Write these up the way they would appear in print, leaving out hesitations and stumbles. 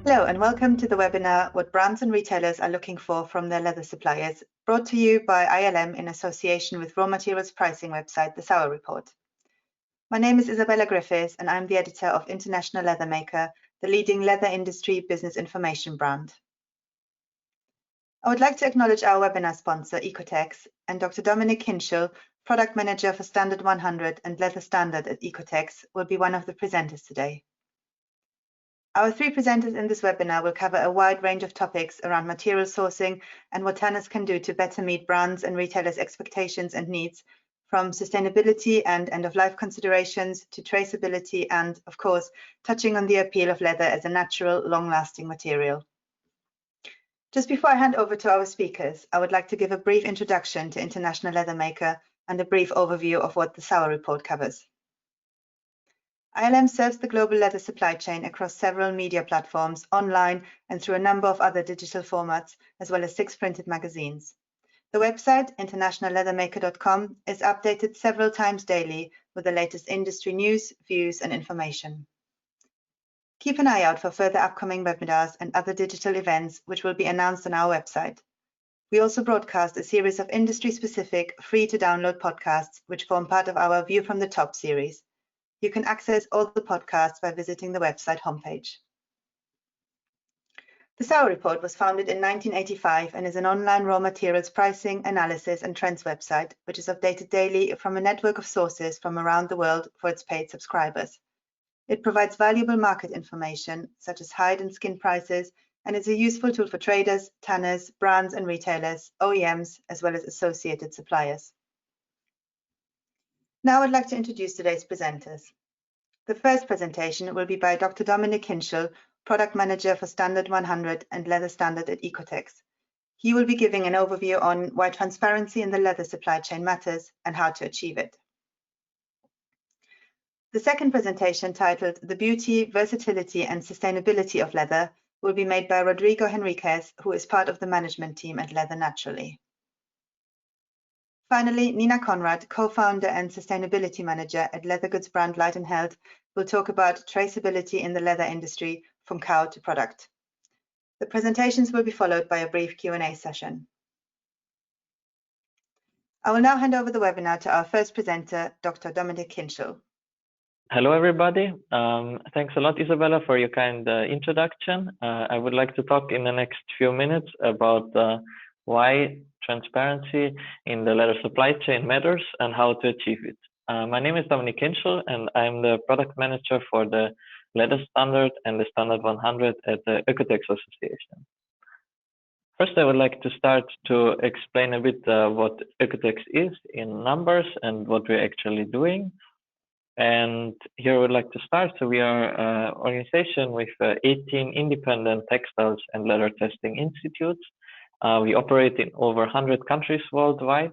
Hello and welcome to the webinar, What Brands and Retailers are Looking for from Their Leather Suppliers, brought to you by ILM in association with raw materials pricing website, The Sour Report. My name is Isabella Griffiths and I'm the editor of International Leather Maker, the leading leather industry business information brand. I would like to acknowledge our webinar sponsor, Oekotex, and Dr. Dominik Kinschel, Product Manager for Standard 100 and Leather Standard at Oekotex, will be one of the presenters today. Our three presenters in this webinar will cover a wide range of topics around material sourcing and what tanners can do to better meet brands and retailers' expectations and needs, from sustainability and end-of-life considerations to traceability and, of course, touching on the appeal of leather as a natural, long-lasting material. Just before I hand over to our speakers, I would like to give a brief introduction to International Leather Maker and a brief overview of what the Sour Report covers. ILM serves the global leather supply chain across several media platforms, online and through a number of other digital formats, as well as 6 printed magazines. The website, internationalleathermaker.com, is updated several times daily with the latest industry news, views, and information. Keep an eye out for further upcoming webinars and other digital events, which will be announced on our website. We also broadcast a series of industry-specific, free-to-download podcasts, which form part of our View from the Top series. You can access all the podcasts by visiting the website homepage. The Sour Report was founded in 1985 and is an online raw materials pricing, analysis and trends website, which is updated daily from a network of sources from around the world for its paid subscribers. It provides valuable market information, such as hide and skin prices, and is a useful tool for traders, tanners, brands and retailers, OEMs, as well as associated suppliers. Now I'd like to introduce today's presenters. The first presentation will be by Dr. Dominik Kinschel, Product Manager for Standard 100 and Leather Standard at Oekotex. He will be giving an overview on why transparency in the leather supply chain matters and how to achieve it. The second presentation, titled The Beauty, Versatility and Sustainability of Leather, will be made by Rodrigo Henriquez, who is part of the management team at Leather Naturally. Finally, Nina Conrad, co-founder and sustainability manager at leather goods brand Leit Held, will talk about traceability in the leather industry from cow to product. The presentations will be followed by a brief Q&A session. I will now hand over the webinar to our first presenter, Dr. Dominik Kinschel. Hello, everybody. Thanks a lot, Isabella, for your kind introduction. I would like to talk in the next few minutes about why transparency in the leather supply chain matters and how to achieve it. My name is Dominik Kinschel, and I'm the product manager for the Leather Standard and the Standard 100 at the Oekotex Association. First, I would like to start to explain a bit what Oekotex is in numbers and what we're actually doing. And here I would like to start. So we are an organization with 18 independent textiles and leather testing institutes. We operate in over 100 countries worldwide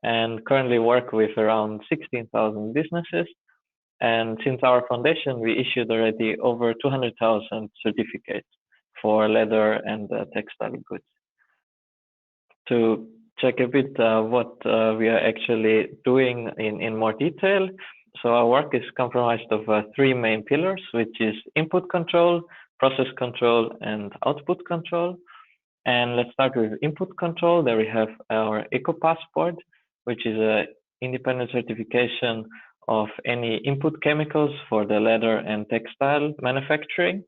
and currently work with around 16,000 businesses. And since our foundation, we issued already over 200,000 certificates for leather and textile goods. To check a bit what we are actually doing in more detail. So our work is comprised of 3 main pillars, which is input control, process control, and output control. And let's start with input control. There we have our Eco Passport, which is an independent certification of any input chemicals for the leather and textile manufacturing.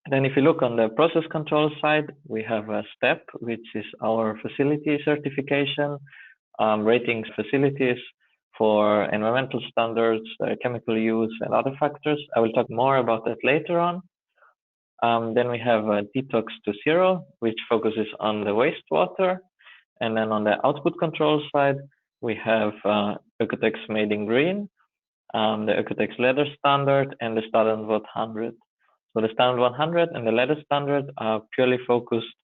Then if you look on the process control side, we have a STEP, which is our facility certification, ratings facilities for environmental standards, chemical use, and other factors. I will talk more about that later on. Then we have Detox to Zero, which focuses on the wastewater. And then on the output control side, we have Oekotex Made in Green, the Oekotex Leather Standard, and the Standard 100. So the Standard 100 and the Leather Standard are purely focused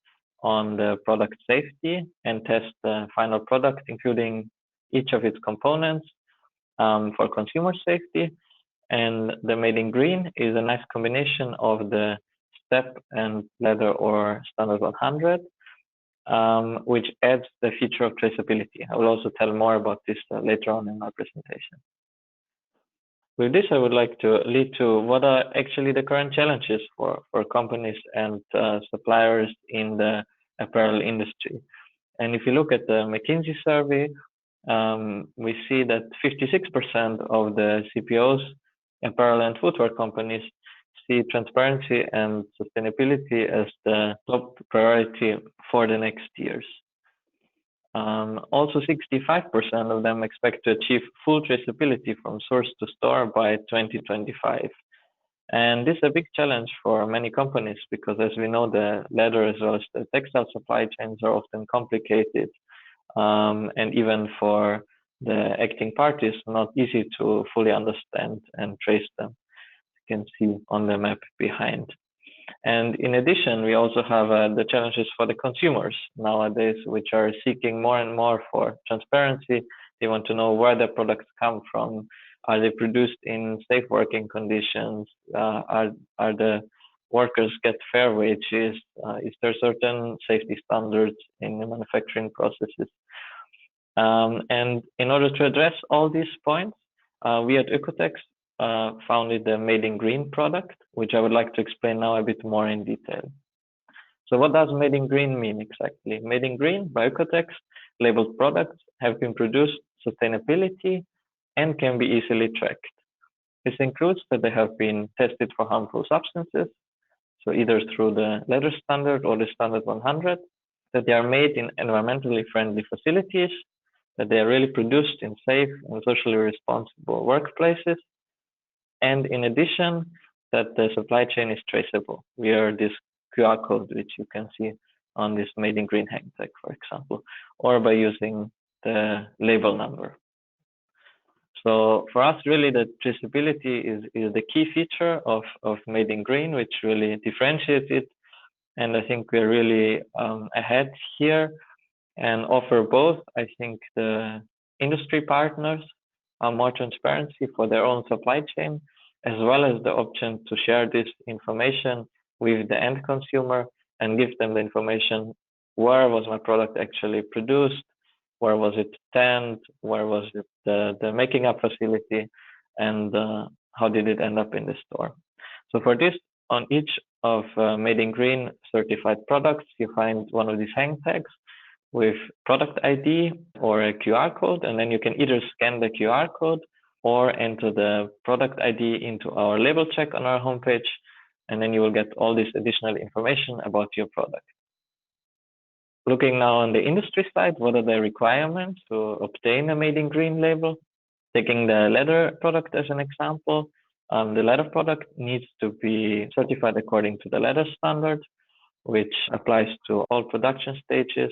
on the product safety and test the final product, including each of its components for consumer safety. And the Made in Green is a nice combination of the STEP and Leather or Standard 100, which adds the feature of traceability. I will also tell more about this later on in our presentation. With this, I would like to lead to what are actually the current challenges for companies and suppliers in the apparel industry. And if you look at the McKinsey survey, we see that 56% of the CPOs, apparel and footwear companies, see transparency and sustainability as the top priority for the next years. Also, 65% of them expect to achieve full traceability from source to store by 2025. And this is a big challenge for many companies because, as we know, the leather as well as the textile supply chains are often complicated, and even for the acting parties, not easy to fully understand and trace them. You can see on the map behind. And in addition, we also have the challenges for the consumers nowadays, which are seeking more and more for transparency. They want to know where their products come from. Are they produced in safe working conditions? Are the workers get fair wages? Is there certain safety standards in the manufacturing processes? And in order to address all these points, we at Oekotex founded the Made in Green product, which I would like to explain now a bit more in detail. So what does Made in Green mean exactly? Made in Green by Oekotex labeled products have been produced sustainability and can be easily tracked. This includes that they have been tested for harmful substances, so either through the leather standard or the standard 100, that they are made in environmentally friendly facilities, that they are really produced in safe and socially responsible workplaces, and in addition, that the supply chain is traceable via this QR code, which you can see on this Made in Green hang tag, for example, or by using the label number. So for us, really, the traceability is the key feature of Made in Green, which really differentiates it. And I think we're really ahead here and offer both, I think, the industry partners more transparency for their own supply chain, as well as the option to share this information with the end consumer and give them the information: where was my product actually produced, where was it tanned, where was it the making up facility, and how did it end up in the store. So for this, on each of Made in Green certified products, you find one of these hang tags with product ID or a QR code, and then you can either scan the QR code or enter the product ID into our label check on our homepage, and then you will get all this additional information about your product. Looking now on the industry side, what are the requirements to obtain a Made in Green label? Taking the leather product as an example, the leather product needs to be certified according to the leather standard, which applies to all production stages,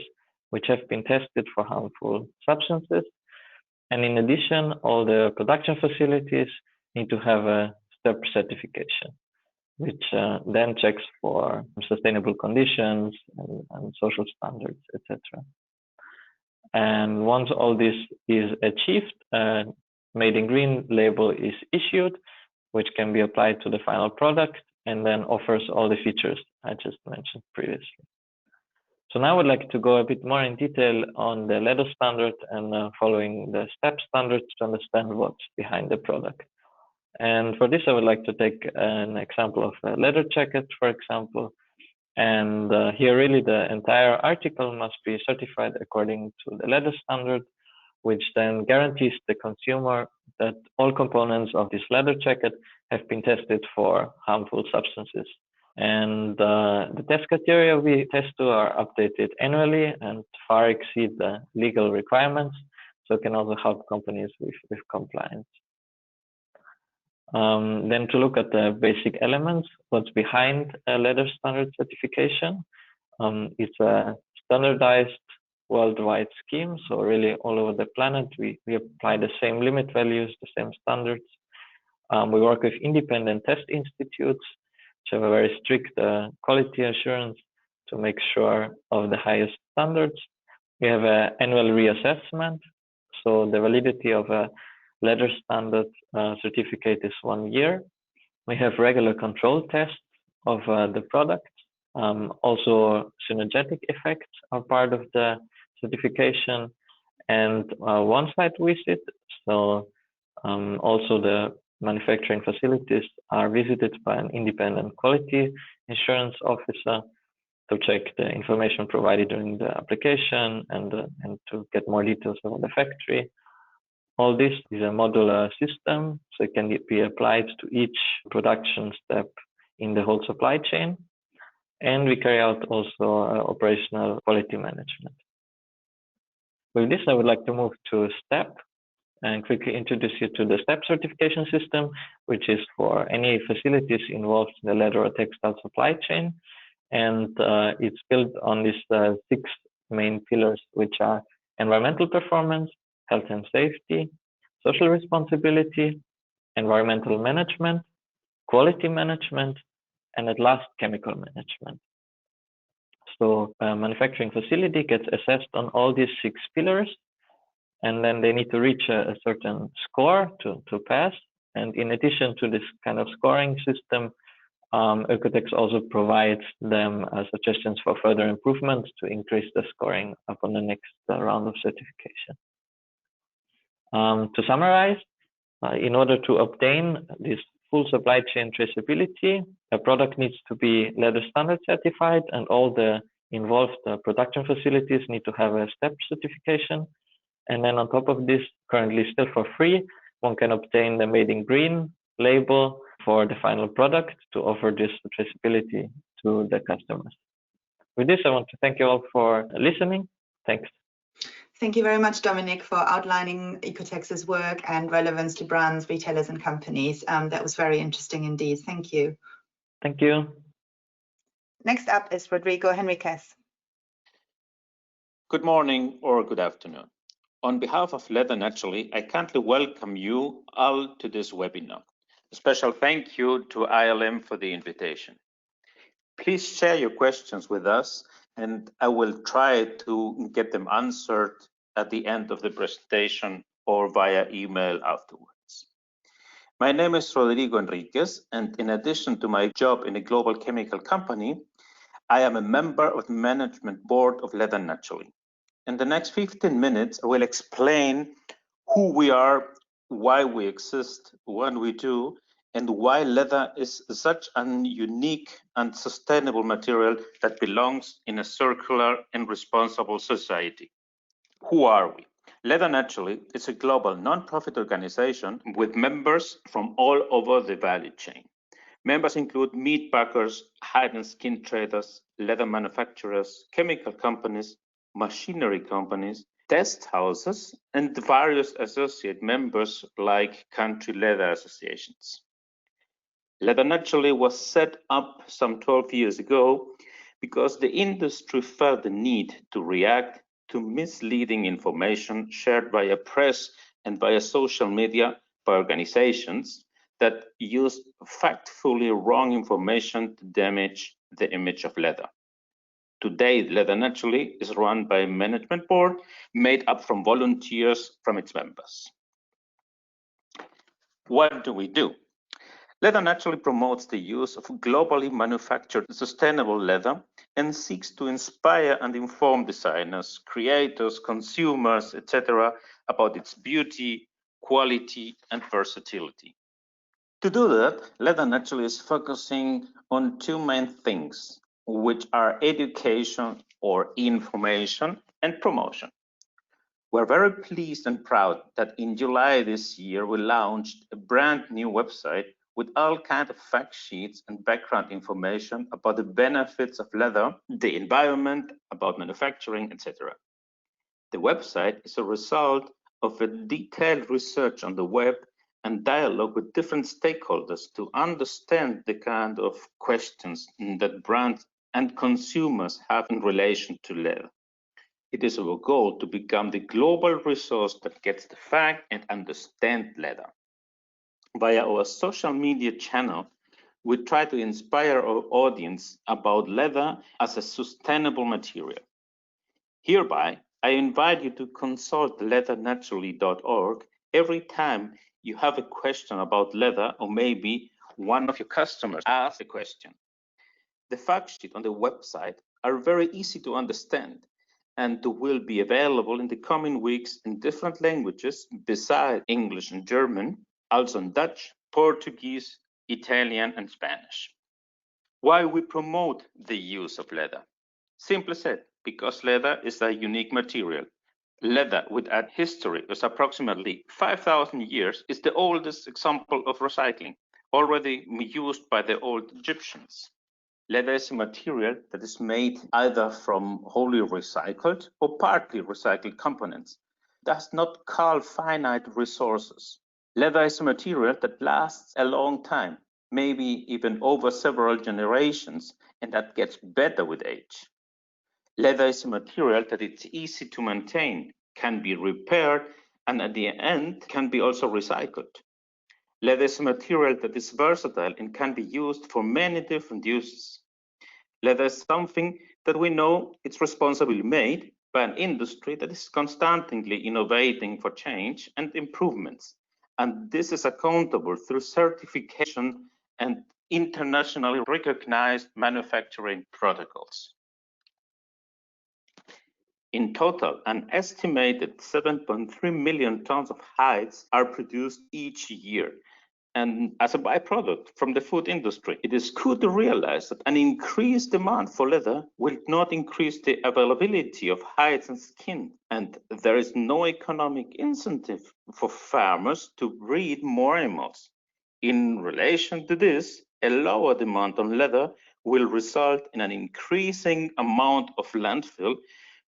which have been tested for harmful substances. And in addition, all the production facilities need to have a STEP certification, which then checks for sustainable conditions and social standards, etc. And once all this is achieved, a Made in Green label is issued, which can be applied to the final product and then offers all the features I just mentioned previously. So now I would like to go a bit more in detail on the leather standard and following the STEP standards to understand what's behind the product. And for this, I would like to take an example of a leather jacket, for example. And here really the entire article must be certified according to the leather standard, which then guarantees the consumer that all components of this leather jacket have been tested for harmful substances. And the test criteria we test to are updated annually and far exceed the legal requirements, so it can also help companies with compliance. Then to look at the basic elements, what's behind a leather standard certification. It's a standardized worldwide scheme, so really all over the planet we apply the same limit values, the same standards. We work with independent test institutes, which have a very strict quality assurance to make sure of the highest standards. We have an annual reassessment, so the validity of a leather standard certificate is 1 year. We have regular control tests of the product. Also, synergetic effects are part of the certification, and one-site visit. So also the manufacturing facilities are visited by an independent quality assurance officer to check the information provided during the application and to get more details about the factory. All this is a modular system, so it can be applied to each production step in the whole supply chain. And we carry out also operational quality management. With this, I would like to move to STEP and quickly introduce you to the STEP certification system, which is for any facilities involved in the leather or textile supply chain. And it's built on these 6 main pillars, which are environmental performance, health and safety, social responsibility, environmental management, quality management, and at last, chemical management. So a manufacturing facility gets assessed on all these 6 pillars, and then they need to reach a certain score to pass. And in addition to this kind of scoring system, Oekotex also provides them suggestions for further improvements to increase the scoring upon the next round of certification. To summarize, in order to obtain this full supply chain traceability, a product needs to be leather standard certified, and all the involved production facilities need to have a STEP certification. And then on top of this, currently still for free, one can obtain the Made in Green label for the final product to offer this traceability to the customers. With this, I want to thank you all for listening. Thanks. Thank you very much, Dominik, for outlining Oekotex's work and relevance to brands, retailers, and companies. That was very interesting indeed. Thank you. Thank you. Next up is Rodrigo Henriquez. Good morning or good afternoon. On behalf of Leather Naturally, I kindly welcome you all to this webinar. A special thank you to ILM for the invitation. Please share your questions with us, and I will try to get them answered at the end of the presentation or via email afterwards. My name is Rodrigo Henriquez, and in addition to my job in a global chemical company, I am a member of the management board of Leather Naturally. In the next 15 minutes, I will explain who we are, why we exist, what we do, and why leather is such a unique and sustainable material that belongs in a circular and responsible society. Who are we? Leather Naturally is a global non-profit organization with members from all over the value chain. Members include meat packers, hide and skin traders, leather manufacturers, chemical companies, machinery companies, test houses, and various associate members like country leather associations. Leather Naturally was set up some 12 years ago because the industry felt the need to react to misleading information shared via press and via social media by organizations that used factfully wrong information to damage the image of leather. Today, Leather Naturally is run by a management board made up from volunteers from its members. What do we do? Leather Naturally promotes the use of globally manufactured sustainable leather and seeks to inspire and inform designers, creators, consumers, etc. about its beauty, quality, and versatility. To do that, Leather Naturally is focusing on 2 main things, which are education or information and promotion. We're very pleased and proud that in July this year, we launched a brand new website with all kinds of fact sheets and background information about the benefits of leather, the environment, about manufacturing, etc. The website is a result of a detailed research on the web and dialogue with different stakeholders to understand the kind of questions that brands and consumers have in relation to leather. It is our goal to become the global resource that gets the fact and understand leather. Via our social media channel, we try to inspire our audience about leather as a sustainable material. Hereby, I invite you to consult leathernaturally.org every time you have a question about leather, or maybe one of your customers asks a question. The fact sheet on the website are very easy to understand and will be available in the coming weeks in different languages besides English and German, also in Dutch, Portuguese, Italian, and Spanish. Why we promote the use of leather? Simply said, because leather is a unique material. Leather with a history of approximately 5,000 years is the oldest example of recycling, already used by the old Egyptians. Leather is a material that is made either from wholly recycled or partly recycled components, does not call finite resources. Leather is a material that lasts a long time, maybe even over several generations, and that gets better with age. Leather is a material that it's easy to maintain, can be repaired, and at the end can be also recycled. Leather is a material that is versatile and can be used for many different uses. Leather is something that we know it's responsibly made by an industry that is constantly innovating for change and improvements. And this is accountable through certification and internationally recognized manufacturing protocols. In total, an estimated 7.3 million tons of hides are produced each year. And as a byproduct from the food industry, it is good to realize that an increased demand for leather will not increase the availability of hides and skin. And there is no economic incentive for farmers to breed more animals. In relation to this, a lower demand on leather will result in an increasing amount of landfill,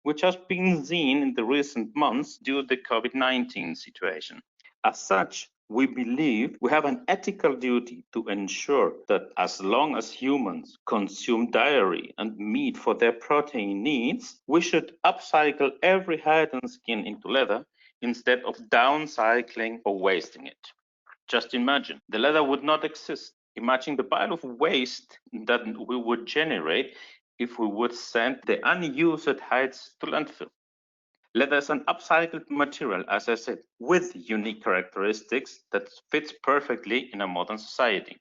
which has been seen in the recent months due to the COVID-19 situation. As such, we believe we have an ethical duty to ensure that as long as humans consume dairy and meat for their protein needs, we should upcycle every hide and skin into leather instead of downcycling or wasting it. Just imagine, the leather would not exist. Imagine the pile of waste that we would generate if we would send the unused hides to landfill. Leather is an upcycled material, as I said, with unique characteristics that fits perfectly in a modern society.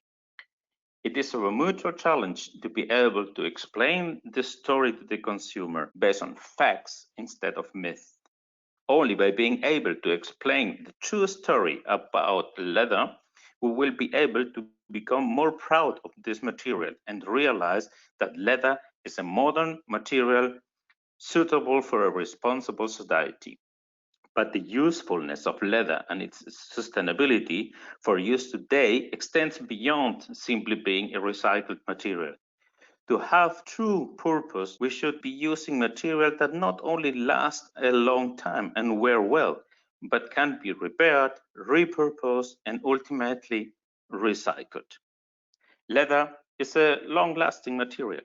It is a mutual challenge to be able to explain the story to the consumer based on facts instead of myth. Only by being able to explain the true story about leather, we will be able to become more proud of this material and realize that leather is a modern material suitable for a responsible society. But the usefulness of leather and its sustainability for use today extends beyond simply being a recycled material. To have true purpose, we should be using material that not only lasts a long time and wear well, but can be repaired, repurposed, and ultimately recycled. Leather is a long-lasting material.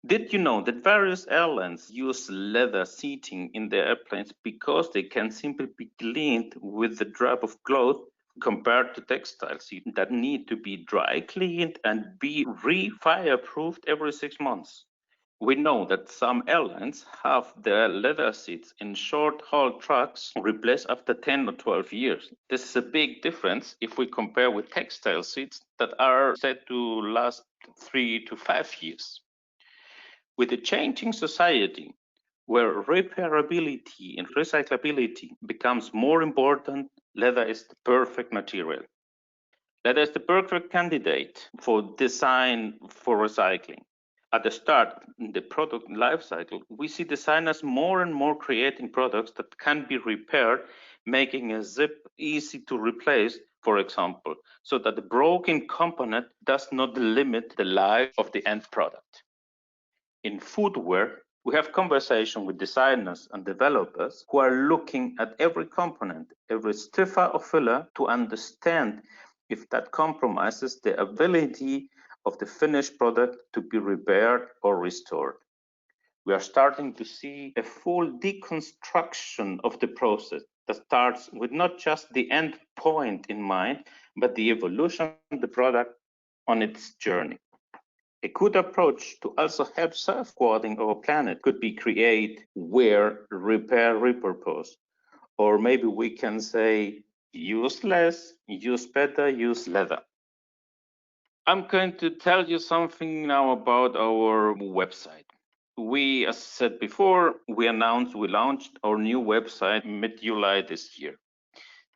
Did you know that various airlines use leather seating in their airplanes because they can simply be cleaned with a drop of cloth compared to textile seats that need to be dry cleaned and be re-fireproofed every 6 months? We know that some airlines have their leather seats in short-haul trucks replaced after 10 or 12 years. This is a big difference if we compare with textile seats that are said to last 3 to 5 years. With a changing society where repairability and recyclability becomes more important, leather is the perfect material. Leather is the perfect candidate for design for recycling. At the start in the product life cycle, we see designers more and more creating products that can be repaired, making a zip easy to replace, for example, so that the broken component does not limit the life of the end product. In footwear, we have conversation with designers and developers who are looking at every component, every stiffer or filler to understand if that compromises the ability of the finished product to be repaired or restored. We are starting to see a full deconstruction of the process that starts with not just the end point in mind, but the evolution of the product on its journey. A good approach to also help safeguarding our planet could be create, wear, repair, repurpose. Or maybe we can say use less, use better, use leather. I'm going to tell you something now about our website. We, as said before, we launched our new website mid-July this year.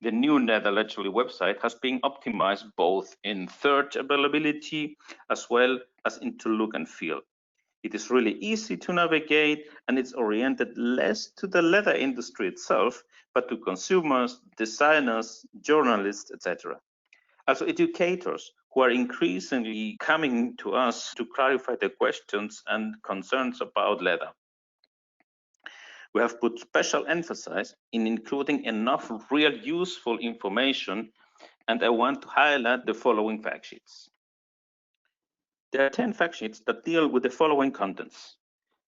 The new Leather Naturally website has been optimized both in search availability as well as into look and feel. It is really easy to navigate, and it's oriented less to the leather industry itself, but to consumers, designers, journalists, etc. Also educators who are increasingly coming to us to clarify their questions and concerns about leather. We have put special emphasis in including enough real useful information, and I want to highlight the following fact sheets. There are 10 fact sheets that deal with the following contents: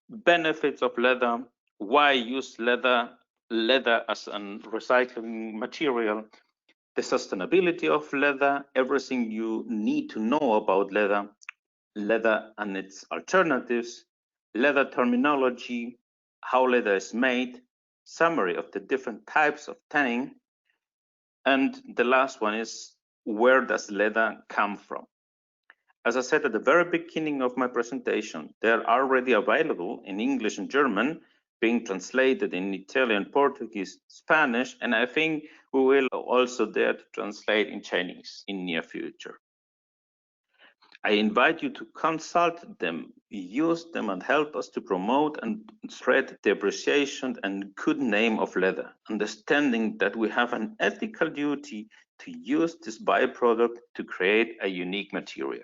benefits of leather, why use leather as a recycling material, the sustainability of leather, everything you need to know about leather, leather and its alternatives, leather terminology, how leather is made, summary of the different types of tanning, and the last one is, where does leather come from? As I said at the very beginning of my presentation, they are already available in English and German, being translated in Italian, Portuguese, Spanish, and I think we will also dare to translate in Chinese in near future. I invite you to consult them, use them, and help us to promote and spread the appreciation and good name of leather, understanding that we have an ethical duty to use this byproduct to create a unique material.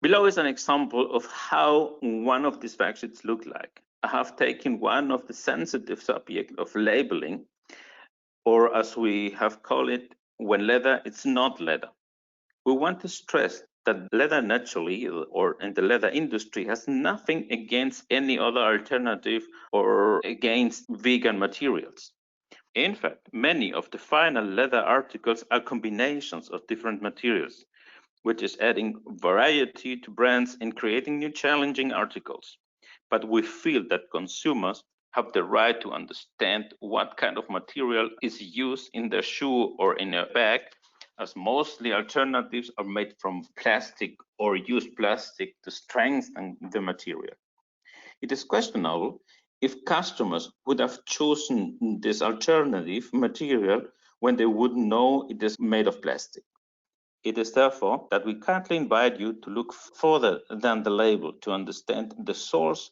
Below is an example of how one of these fact sheets look like. I have taken one of the sensitive subjects of labeling, or as we have called it, when leather is not leather. We want to stress that leather naturally, or in the leather industry, has nothing against any other alternative or against vegan materials. In fact, many of the final leather articles are combinations of different materials, which is adding variety to brands and creating new challenging articles. But we feel that consumers have the right to understand what kind of material is used in their shoe or in a bag, as mostly alternatives are made from plastic or use plastic to strengthen the material. It is questionable if customers would have chosen this alternative material when they would know it is made of plastic. It is therefore that we kindly invite you to look further than the label to understand the source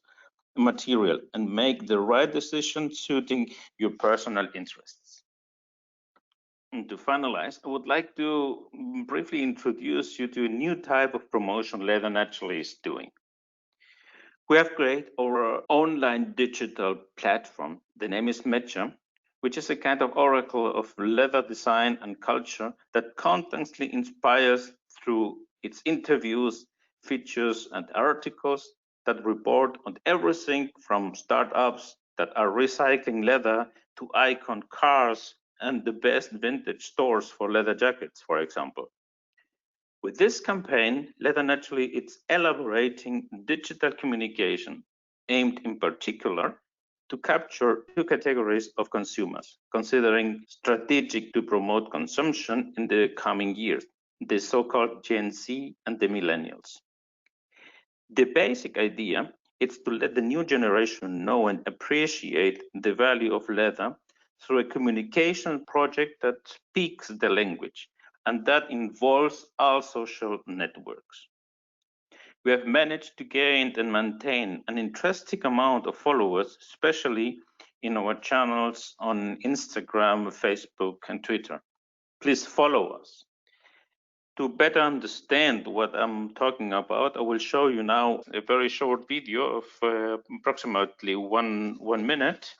material and make the right decision suiting your personal interests. And to finalize, I would like to briefly introduce you to a new type of promotion Leather Naturally is doing. We have created our online digital platform. The name is Matcha, which is a kind of oracle of leather design and culture that constantly inspires through its interviews, features, and articles that report on everything from startups that are recycling leather to icon cars and the best vintage stores for leather jackets, for example. With this campaign, Leather Naturally is elaborating digital communication aimed in particular to capture two categories of consumers, considering strategic to promote consumption in the coming years, the so-called Gen Z and the millennials. The basic idea is to let the new generation know and appreciate the value of leather through a communication project that speaks the language and that involves all social networks. We have managed to gain and maintain an interesting amount of followers, especially in our channels on Instagram, Facebook, and Twitter. Please follow us. To better understand what I'm talking about, I will show you now a very short video of approximately one minute,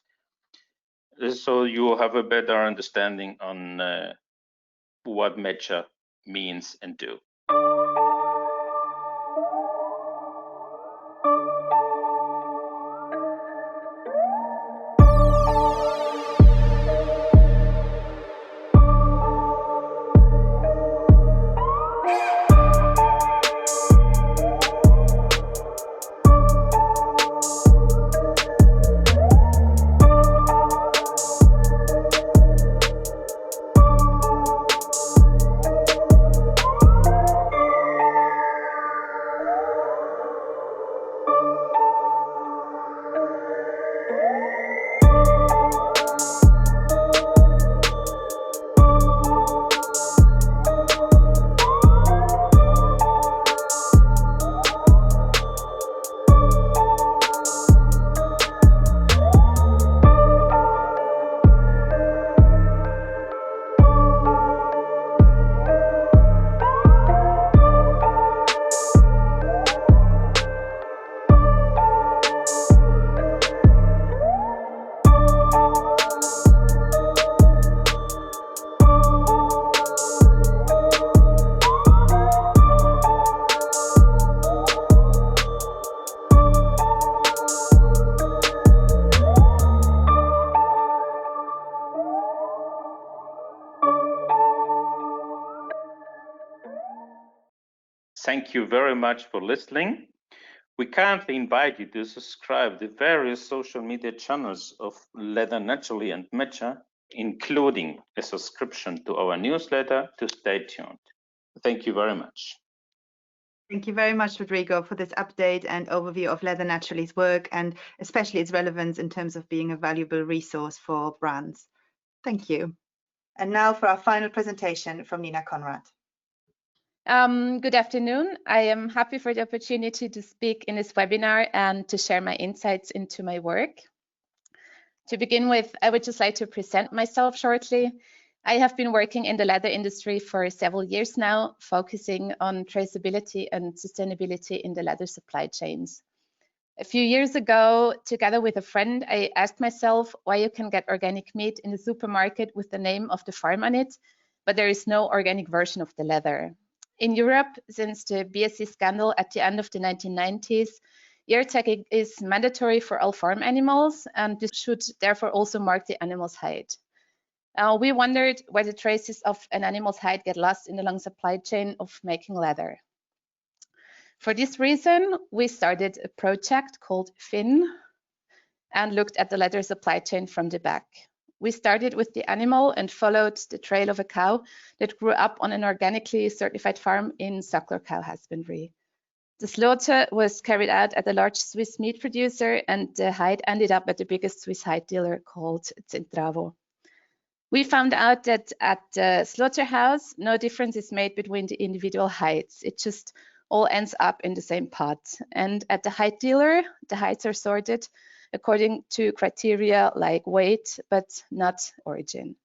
so you have a better understanding on what Matcha means and do. Thank you very much for listening. We kindly invite you to subscribe to various social media channels of Leather Naturally and Matcha, including a subscription to our newsletter, to stay tuned. Thank you very much. Thank you very much, Rodrigo, for this update and overview of Leather Naturally's work, and especially its relevance in terms of being a valuable resource for brands. Thank you. And now for our final presentation from Nina Conrad. Good afternoon. I am happy for the opportunity to speak in this webinar and to share my insights into my work. To begin with, I would just like to present myself shortly. I have been working in the leather industry for several years now, focusing on traceability and sustainability in the leather supply chains. A few years ago, together with a friend, I asked myself why you can get organic meat in the supermarket with the name of the farm on it, but there is no organic version of the leather. In Europe, since the BSE scandal at the end of the 1990s, ear tagging is mandatory for all farm animals, and this should therefore also mark the animal's hide. We wondered why the traces of an animal's hide get lost in the long supply chain of making leather. For this reason, we started a project called FIN and looked at the leather supply chain from the back. We started with the animal and followed the trail of a cow that grew up on an organically certified farm in suckler cow husbandry. The slaughter was carried out at a large Swiss meat producer, and the hide ended up at the biggest Swiss hide dealer called Centravo. We found out that at the slaughterhouse, no difference is made between the individual hides. It just all ends up in the same pot. And at the hide dealer, the hides are sorted according to criteria like weight, but not origin.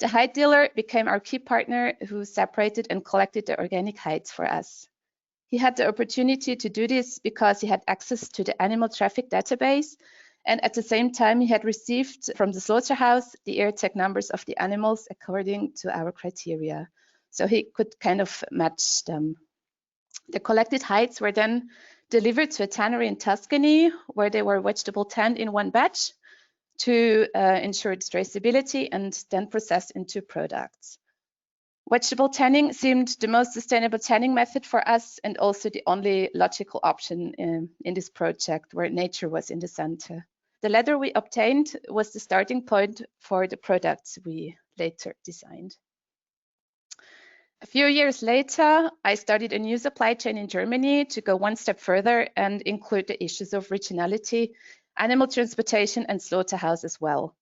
The hide dealer became our key partner, who separated and collected the organic hides for us. He had the opportunity to do this because he had access to the animal traffic database, and at the same time he had received from the slaughterhouse the ear tag numbers of the animals according to our criteria. So he could kind of match them. The collected hides were then delivered to a tannery in Tuscany, where they were vegetable tanned in one batch to ensure its traceability, and then processed into products. Vegetable tanning seemed the most sustainable tanning method for us, and also the only logical option in this project, where nature was in the center. The leather we obtained was the starting point for the products we later designed. A few years later, I started a new supply chain in Germany to go one step further and include the issues of regionality, animal transportation, and slaughterhouse as well.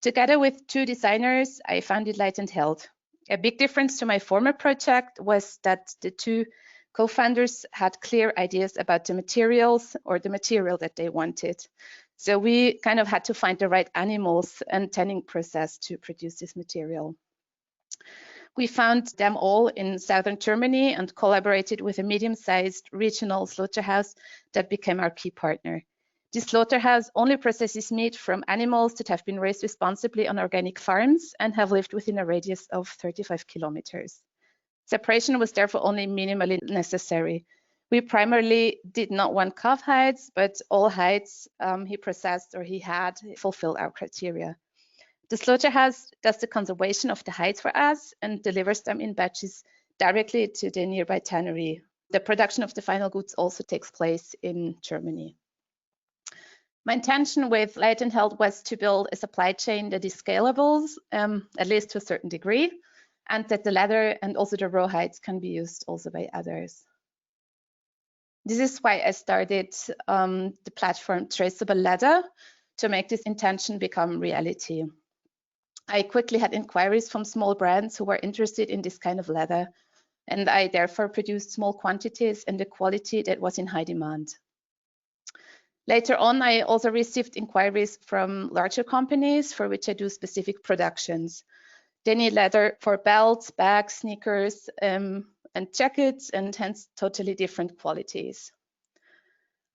Together with two designers, I founded Leit Held. A big difference to my former project was that the two co-founders had clear ideas about the materials or the material that they wanted. So we kind of had to find the right animals and tanning process to produce this material. We found them all in southern Germany and collaborated with a medium-sized regional slaughterhouse that became our key partner. This slaughterhouse only processes meat from animals that have been raised responsibly on organic farms and have lived within a radius of 35 kilometers. Separation was therefore only minimally necessary. We primarily did not want calf hides, but all hides he processed or he had fulfilled our criteria. The slaughterhouse does the conservation of the hides for us and delivers them in batches directly to the nearby tannery. The production of the final goods also takes place in Germany. My intention with Leit Held was to build a supply chain that is scalable, at least to a certain degree, and that the leather and also the raw hides can be used also by others. This is why I started the platform Traceable Leather, to make this intention become reality. I quickly had inquiries from small brands who were interested in this kind of leather, and I therefore produced small quantities and the quality that was in high demand. Later on, I also received inquiries from larger companies for which I do specific productions. They need leather for belts, bags, sneakers, and jackets, and hence totally different qualities.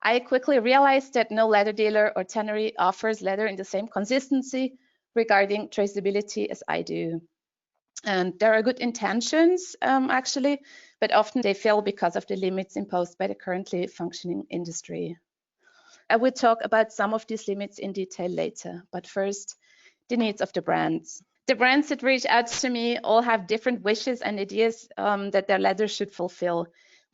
I quickly realized that no leather dealer or tannery offers leather in the same consistency regarding traceability as I do. And there are good intentions, actually, but often they fail because of the limits imposed by the currently functioning industry. I will talk about some of these limits in detail later, but first, the needs of the brands. The brands that reach out to me all have different wishes and ideas that their leather should fulfill.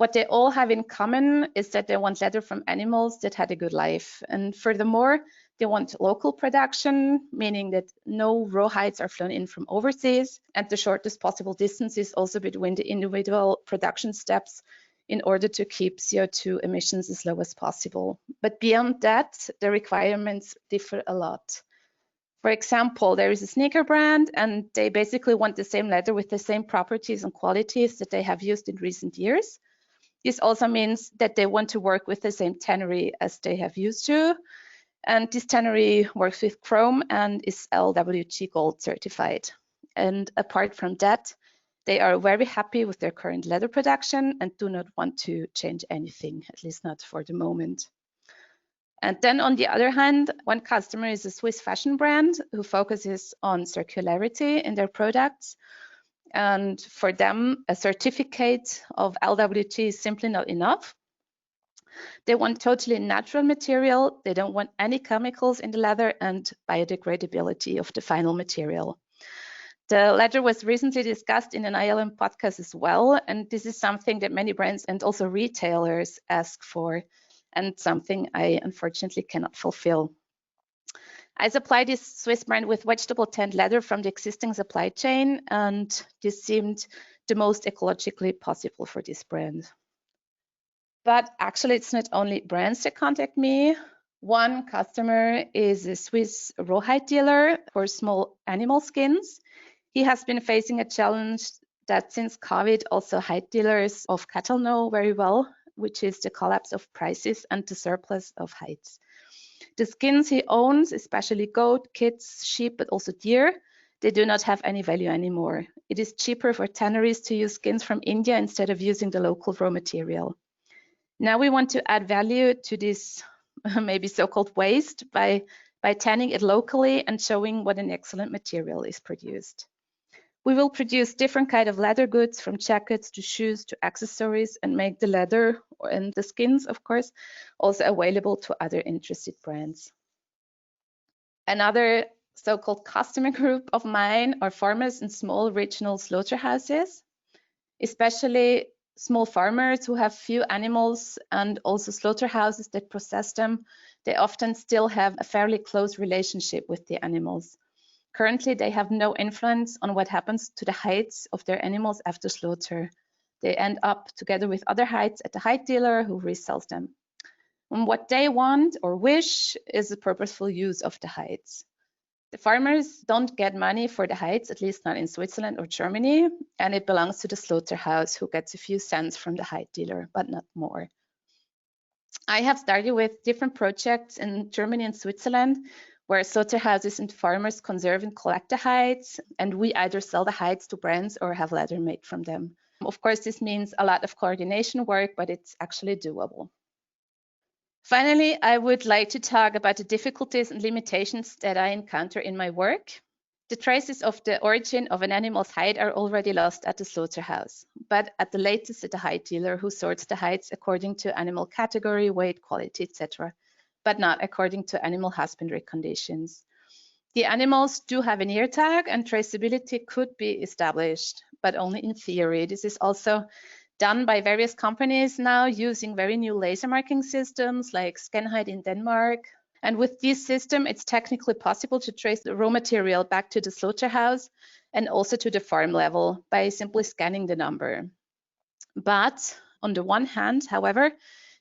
What they all have in common is that they want leather from animals that had a good life. And furthermore, they want local production, meaning that no raw hides are flown in from overseas, and the shortest possible distances also between the individual production steps in order to keep CO2 emissions as low as possible. But beyond that, the requirements differ a lot. For example, there is a sneaker brand, and they basically want the same leather with the same properties and qualities that they have used in recent years. This also means that they want to work with the same tannery as they have used to. And this tannery works with chrome and is LWG Gold certified. And apart from that, they are very happy with their current leather production and do not want to change anything, at least not for the moment. And then on the other hand, one customer is a Swiss fashion brand who focuses on circularity in their products. And for them, a certificate of LWG is simply not enough. They want totally natural material. They don't want any chemicals in the leather and biodegradability of the final material. The leather was recently discussed in an ILM podcast as well, and this is something that many brands and also retailers ask for, and something I unfortunately cannot fulfill. I supply this Swiss brand with vegetable tanned leather from the existing supply chain, and this seemed the most ecologically possible for this brand. But actually, it's not only brands that contact me. One customer is a Swiss rawhide dealer for small animal skins. He has been facing a challenge that since COVID, also hide dealers of cattle know very well, which is the collapse of prices and the surplus of hides. The skins he owns, especially goat, kids, sheep, but also deer, they do not have any value anymore. It is cheaper for tanneries to use skins from India instead of using the local raw material. Now we want to add value to this maybe so-called waste by tanning it locally and showing what an excellent material is produced. We will produce different kind of leather goods, from jackets to shoes to accessories, and make the leather and the skins, of course, also available to other interested brands. Another so-called customer group of mine are farmers in small regional slaughterhouses, especially small farmers who have few animals and also slaughterhouses that process them. They often still have a fairly close relationship with the animals. Currently, they have no influence on what happens to the hides of their animals after slaughter. They end up together with other hides at the hide dealer who resells them. And what they want or wish is a purposeful use of the hides. The farmers don't get money for the hides, at least not in Switzerland or Germany, and it belongs to the slaughterhouse who gets a few cents from the hide dealer, but not more. I have started with different projects in Germany and Switzerland where slaughterhouses and farmers conserve and collect the hides, and we either sell the hides to brands or have leather made from them. Of course, this means a lot of coordination work, but it's actually doable. Finally, I would like to talk about the difficulties and limitations that I encounter in my work. The traces of the origin of an animal's hide are already lost at the slaughterhouse, but at the latest at the hide dealer who sorts the hides according to animal category, weight, quality, etc., but not according to animal husbandry conditions. The animals do have an ear tag and traceability could be established, but only in theory. This is also done by various companies now using very new laser marking systems like ScanHide in Denmark. And with this system, it's technically possible to trace the raw material back to the slaughterhouse and also to the farm level by simply scanning the number. But on the one hand, however,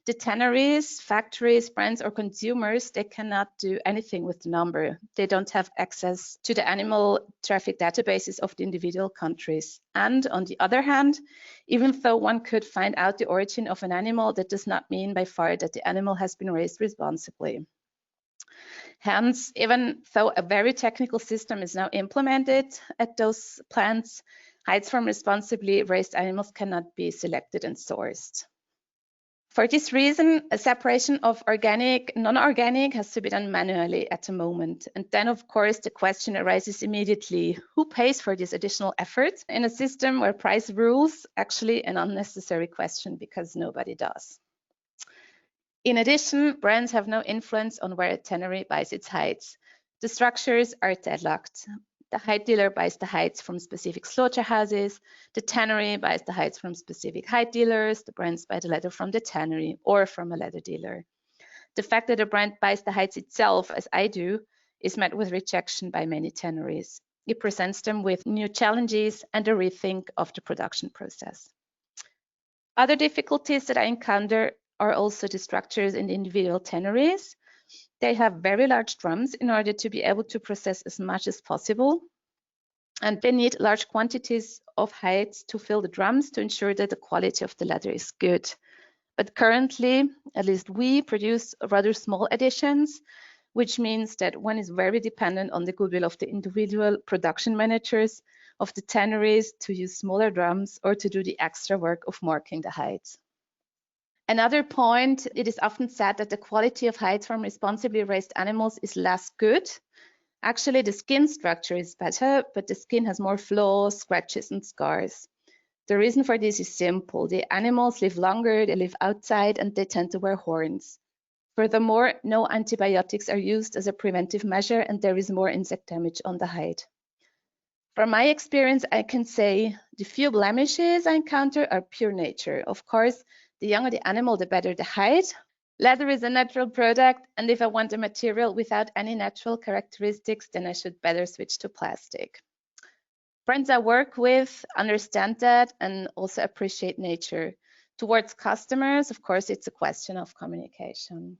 the tanneries, factories, brands, or consumers, they cannot do anything with the number. They don't have access to the animal traffic databases of the individual countries. And on the other hand, even though one could find out the origin of an animal, that does not mean by far that the animal has been raised responsibly. Hence, even though a very technical system is now implemented at those plants, hides from responsibly raised animals cannot be selected and sourced. For this reason, a separation of organic, non-organic has to be done manually at the moment. And then, of course, the question arises immediately, who pays for this additional effort in a system where price rules? Actually an unnecessary question because nobody does. In addition, brands have no influence on where a tannery buys its hides. The structures are deadlocked. The hide dealer buys the hides from specific slaughterhouses. The tannery buys the hides from specific hide dealers. The brands buy the leather from the tannery or from a leather dealer. The fact that a brand buys the hides itself, as I do, is met with rejection by many tanneries. It presents them with new challenges and a rethink of the production process. Other difficulties that I encounter are also the structures in the individual tanneries. They have very large drums in order to be able to process as much as possible. And they need large quantities of hides to fill the drums to ensure that the quality of the leather is good. But currently, at least we produce rather small editions, which means that one is very dependent on the goodwill of the individual production managers of the tanneries to use smaller drums or to do the extra work of marking the hides. Another point, it is often said that the quality of hides from responsibly raised animals is less good. Actually, the skin structure is better, but the skin has more flaws, scratches, and scars. The reason for this is simple. The animals live longer, they live outside, and they tend to wear horns. Furthermore, no antibiotics are used as a preventive measure, and there is more insect damage on the hide. From my experience, I can say the few blemishes I encounter are pure nature. Of course, the younger the animal, the better the hide. Leather is a natural product, and if I want a material without any natural characteristics, then I should better switch to plastic. Friends I work with understand that and also appreciate nature. Towards customers, of course, it's a question of communication.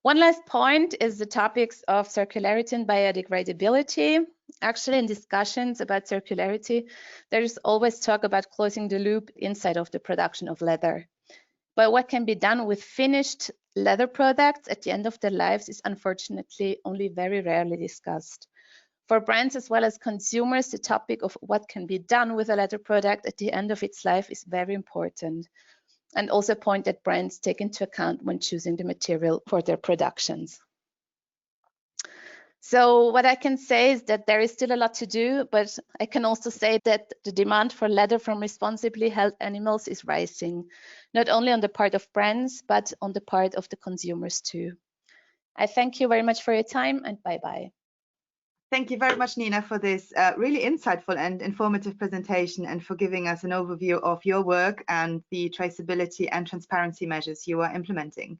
One last point is the topics of circularity and biodegradability. Actually, in discussions about circularity, there is always talk about closing the loop inside of the production of leather. But what can be done with finished leather products at the end of their lives is unfortunately only very rarely discussed. For brands as well as consumers, the topic of what can be done with a leather product at the end of its life is very important, and also a point that brands take into account when choosing the material for their productions. So what I can say is that there is still a lot to do, but I can also say that the demand for leather from responsibly held animals is rising, not only on the part of brands, but on the part of the consumers too. I thank you very much for your time, and bye-bye. Thank you very much, Nina, for this really insightful and informative presentation and for giving us an overview of your work and the traceability and transparency measures you are implementing.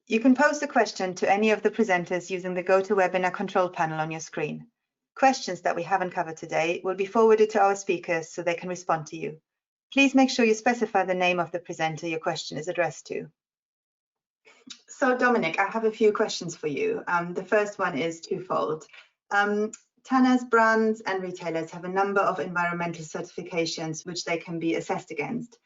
You can post a question to any of the presenters using the GoToWebinar control panel on your screen. Questions that we haven't covered today will be forwarded to our speakers so they can respond to you. Please make sure you specify the name of the presenter your question is addressed to. So Dominik, I have a few questions for you. The first one is twofold. Tanners, brands and retailers have a number of environmental certifications which they can be assessed against.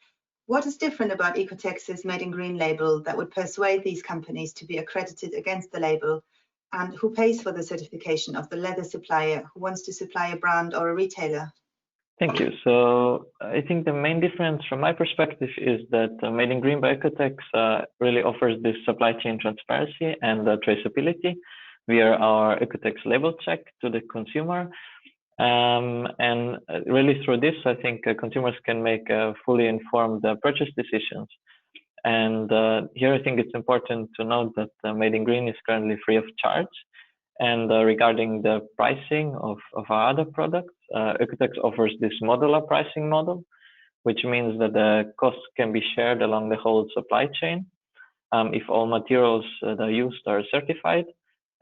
What is different about Oekotex's Made in Green label that would persuade these companies to be accredited against the label? And who pays for the certification of the leather supplier who wants to supply a brand or a retailer? Thank you. So I think the main difference from my perspective is that Made in Green by Oekotex really offers this supply chain transparency and traceability via our Oekotex label check to the consumer. And really through this, I think consumers can make fully informed purchase decisions. And here I think it's important to note that Made in Green is currently free of charge. And regarding the pricing of our other products, Oekotex offers this modular pricing model, which means that the costs can be shared along the whole supply chain if all materials that are used are certified.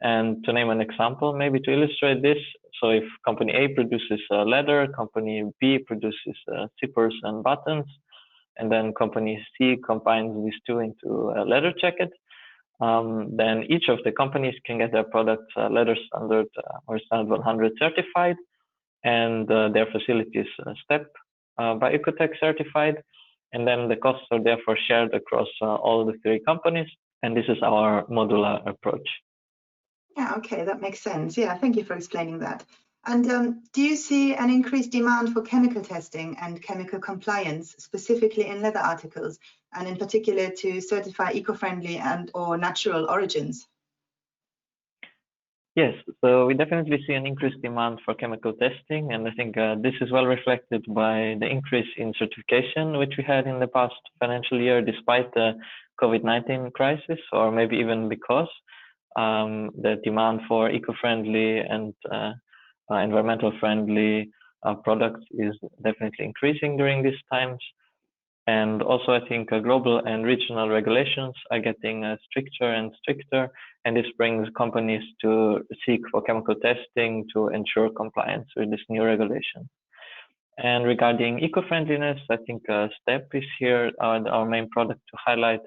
And to name an example, maybe to illustrate this, so if company A produces leather, company B produces zippers and buttons, and then company C combines these two into a leather jacket, then each of the companies can get their products leather standard or standard 100 certified, and their facilities STEP by Oekotex certified, and then the costs are therefore shared across all the three companies, and this is our modular approach. Yeah, okay, that makes sense. Yeah, thank you for explaining that. And do you see an increased demand for chemical testing and chemical compliance, specifically in leather articles, and in particular to certify eco-friendly and or natural origins? Yes, so we definitely see an increased demand for chemical testing, and I think this is well reflected by the increase in certification which we had in the past financial year, despite the COVID-19 crisis, or maybe even because. the demand for eco-friendly and environmental friendly products is definitely increasing during these times. And also, I think global and regional regulations are getting stricter and stricter, and this brings companies to seek for chemical testing to ensure compliance with this new regulation. And regarding eco-friendliness, I think STEP is here, our main product to highlight,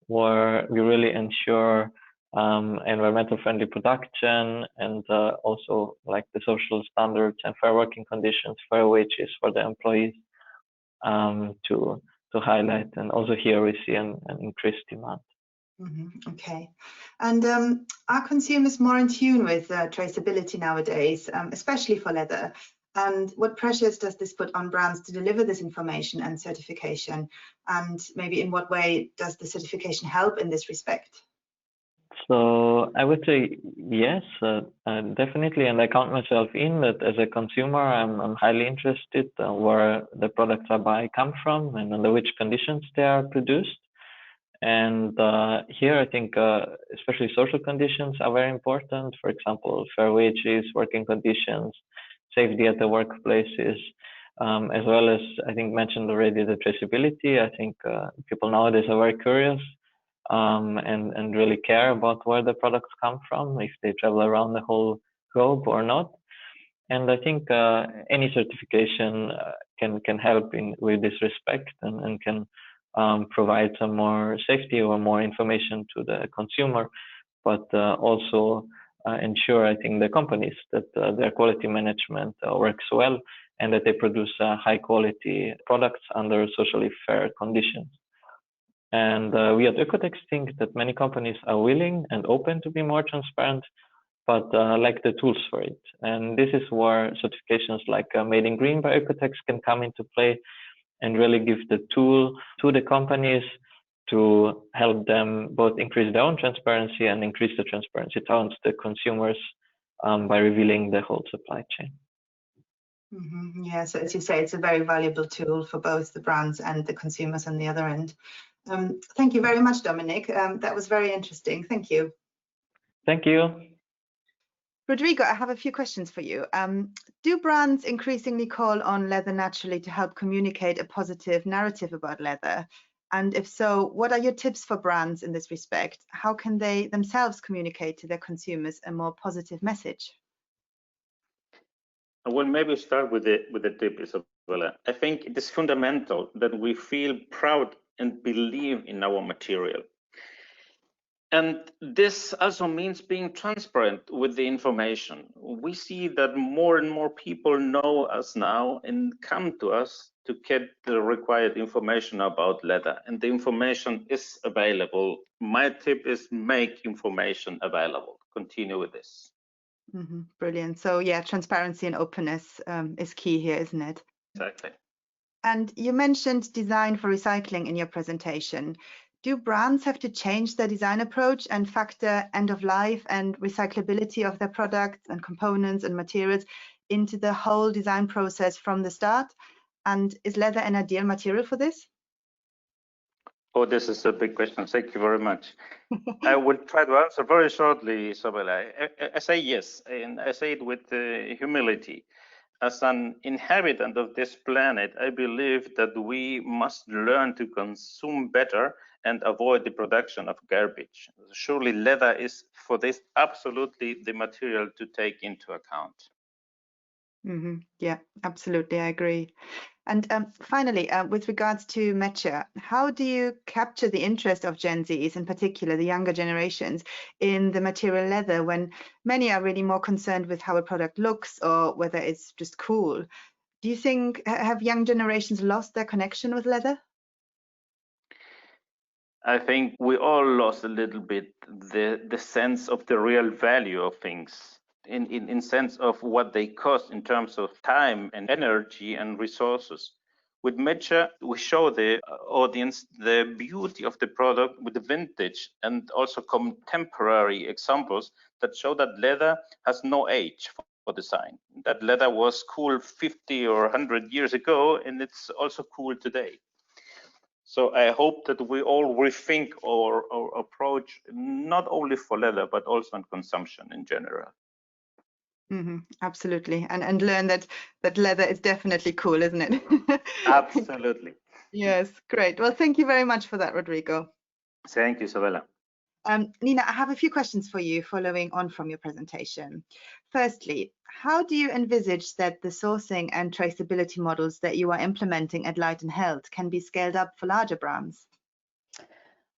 where we really ensure environmental friendly production and also like the social standards and fair working conditions, fair wages for the employees to highlight. And also here we see an increased demand. Okay. And are consumers more in tune with traceability nowadays, especially for leather? And what pressures does this put on brands to deliver this information and certification? And maybe in what way does the certification help in this respect? So I would say yes, definitely. And I count myself in that as a consumer, I'm highly interested where the products I buy come from and under which conditions they are produced. And here I think especially social conditions are very important. For example, fair wages, working conditions, safety at the workplaces, as well as I think mentioned already the traceability. I think people nowadays are very curious and really care about where the products come from, if they travel around the whole globe or not. And I think any certification can help with this respect and can provide some more safety or more information to the consumer, but also ensure, I think, the companies that their quality management works well and that they produce high quality products under socially fair conditions. And we at Oekotex think that many companies are willing and open to be more transparent, but lack the tools for it. And this is where certifications like Made in Green by Oekotex can come into play and really give the tool to the companies to help them both increase their own transparency and increase the transparency towards the consumers by revealing the whole supply chain. Yeah, so as you say, it's a very valuable tool for both the brands and the consumers on the other end. Thank you very much, Dominik. That was very interesting. Thank you. Thank you. Rodrigo, I have a few questions for you. Do brands increasingly call on Leather Naturally to help communicate a positive narrative about leather? And if so, what are your tips for brands in this respect? How can they themselves communicate to their consumers a more positive message? I will maybe start with the tip, Isabella. I think it is fundamental that we feel proud and believe in our material. And this also means being transparent with the information. We see that more and more people know us now and come to us to get the required information about leather. And the information is available. My tip is make information available. Continue with this. Brilliant. So yeah, transparency and openness is key here, isn't it? Exactly. And you mentioned design for recycling in your presentation. Do brands have to change their design approach and factor end of life and recyclability of their products and components and materials into the whole design process from the start? And is leather an ideal material for this? Oh, this is a big question. Thank you very much. I will try to answer very shortly, Isabella. I say yes, and I say it with humility. As an inhabitant of this planet, I believe that we must learn to consume better and avoid the production of garbage. Surely leather is, for this, absolutely the material to take into account. Yeah, absolutely, I agree. And finally, with regards to Mecha, how do you capture the interest of Gen Zs, in particular the younger generations, in the material leather when many are really more concerned with how a product looks or whether it's just cool? Do you think, have young generations lost their connection with leather? I think we all lost a little bit the sense of the real value of things. In sense of what they cost in terms of time and energy and resources. With Mecha, we show the audience the beauty of the product with the vintage and also contemporary examples that show that leather has no age for design. That leather was cool 50 or 100 years ago, and it's also cool today. So I hope that we all rethink our approach, not only for leather, but also in consumption in general. Absolutely, and learn that leather is definitely cool, isn't it? Absolutely. Yes, great. Well, thank you very much for that, Rodrigo. Thank you, Isabella. Nina, I have a few questions for you following on from your presentation. Firstly, how do you envisage that the sourcing and traceability models that you are implementing at Leit Held can be scaled up for larger brands?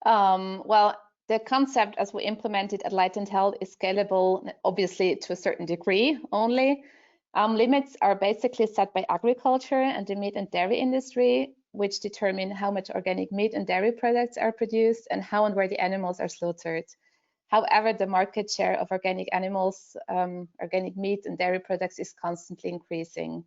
Well, the concept as we implemented at Leit Held is scalable, obviously to a certain degree only. Limits are basically set by agriculture and the meat and dairy industry, which determine how much organic meat and dairy products are produced and how and where the animals are slaughtered. However, the market share of organic animals, organic meat and dairy products is constantly increasing.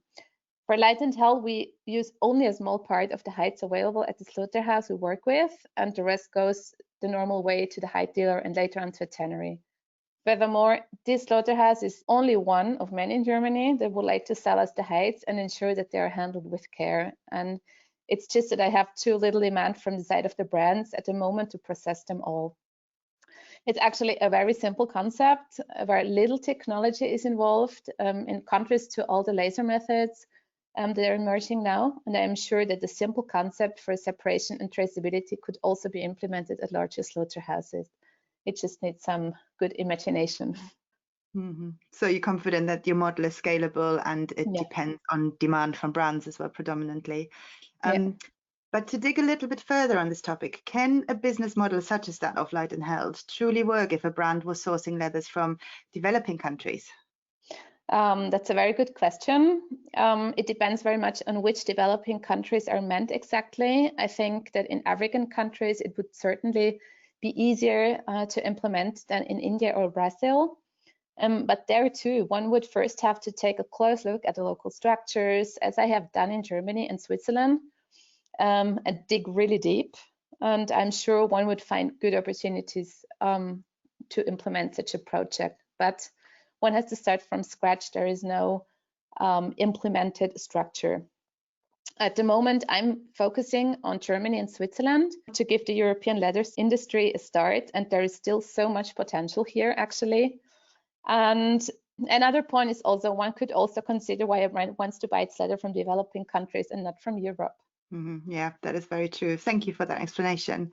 For Leit Held, we use only a small part of the hides available at the slaughterhouse we work with, and the rest goes the normal way to the hide dealer and later on to a tannery. Furthermore, this slaughterhouse is only one of many in Germany that would like to sell us the hides and ensure that they are handled with care. And it's just that I have too little demand from the side of the brands at the moment to process them all. It's actually a very simple concept where little technology is involved, in contrast to all the laser methods that are emerging now. And I'm sure that the simple concept for separation and traceability could also be implemented at larger slaughterhouses. It just needs some good imagination. So you're confident that your model is scalable and it depends on demand from brands as well, predominantly. But to dig a little bit further on this topic, can a business model such as that of Leit Held truly work if a brand was sourcing leathers from developing countries? That's a very good question. It depends very much on which developing countries are meant exactly. I think that in African countries, it would certainly be easier to implement than in India or Brazil. But there too, one would first have to take a close look at the local structures, as I have done in Germany and Switzerland, and dig really deep. And I'm sure one would find good opportunities to implement such a project. But one has to start from scratch. There is no implemented structure. At the moment, I'm focusing on Germany and Switzerland to give the European leather industry a start, and there is still so much potential here, actually. And another point is also one could also consider why a brand wants to buy its leather from developing countries and not from Europe. Yeah, that is very true. Thank you for that explanation.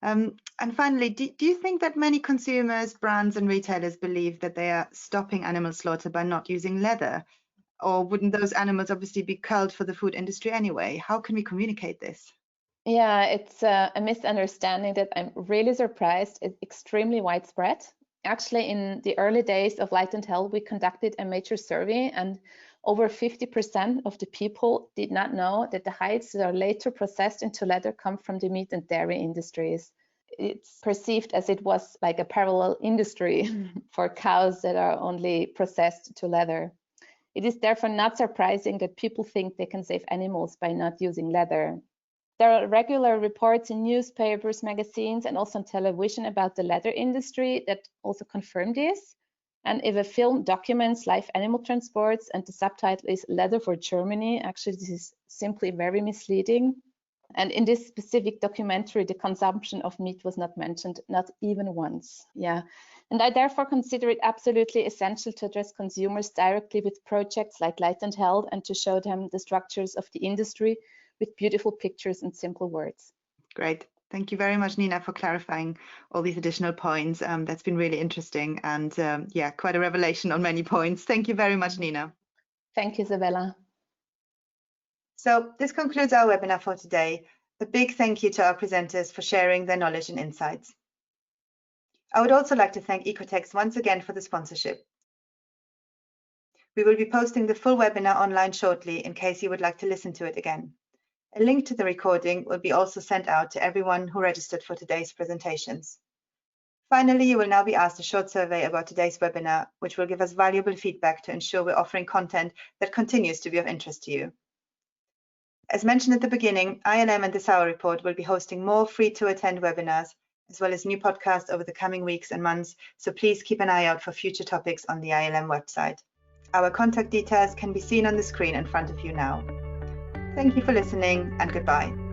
And finally, do you think that many consumers, brands and retailers believe that they are stopping animal slaughter by not using leather? Or wouldn't those animals obviously be culled for the food industry anyway? How can we communicate this? Yeah, it's a misunderstanding that I'm really surprised is extremely widespread. Actually, in the early days of Leit Held, we conducted a major survey, and over 50% of the people did not know that the hides that are later processed into leather come from the meat and dairy industries. It's perceived as it was like a parallel industry for cows that are only processed to leather. It is therefore not surprising that people think they can save animals by not using leather. There are regular reports in newspapers, magazines, and also on television about the leather industry that also confirm this. And if a film documents live animal transports and the subtitle is Leather for Germany, actually this is simply very misleading. And in this specific documentary, the consumption of meat was not mentioned, not even once. Yeah. And I therefore consider it absolutely essential to address consumers directly with projects like Leit Held and to show them the structures of the industry with beautiful pictures and simple words. Great. Thank you very much, Nina, for clarifying all these additional points. That's been really interesting and yeah, quite a revelation on many points. Thank you very much, Nina. Thank you, Isabella. So this concludes our webinar for today. A big thank you to our presenters for sharing their knowledge and insights. I would also like to thank Oekotex once again for the sponsorship. We will be posting the full webinar online shortly in case you would like to listen to it again. A link to the recording will be also sent out to everyone who registered for today's presentations. Finally, you will now be asked a short survey about today's webinar, which will give us valuable feedback to ensure we're offering content that continues to be of interest to you. As mentioned at the beginning, ILM and the Sauer Report will be hosting more free-to-attend webinars, as well as new podcasts over the coming weeks and months, so please keep an eye out for future topics on the ILM website. Our contact details can be seen on the screen in front of you now. Thank you for listening, and goodbye.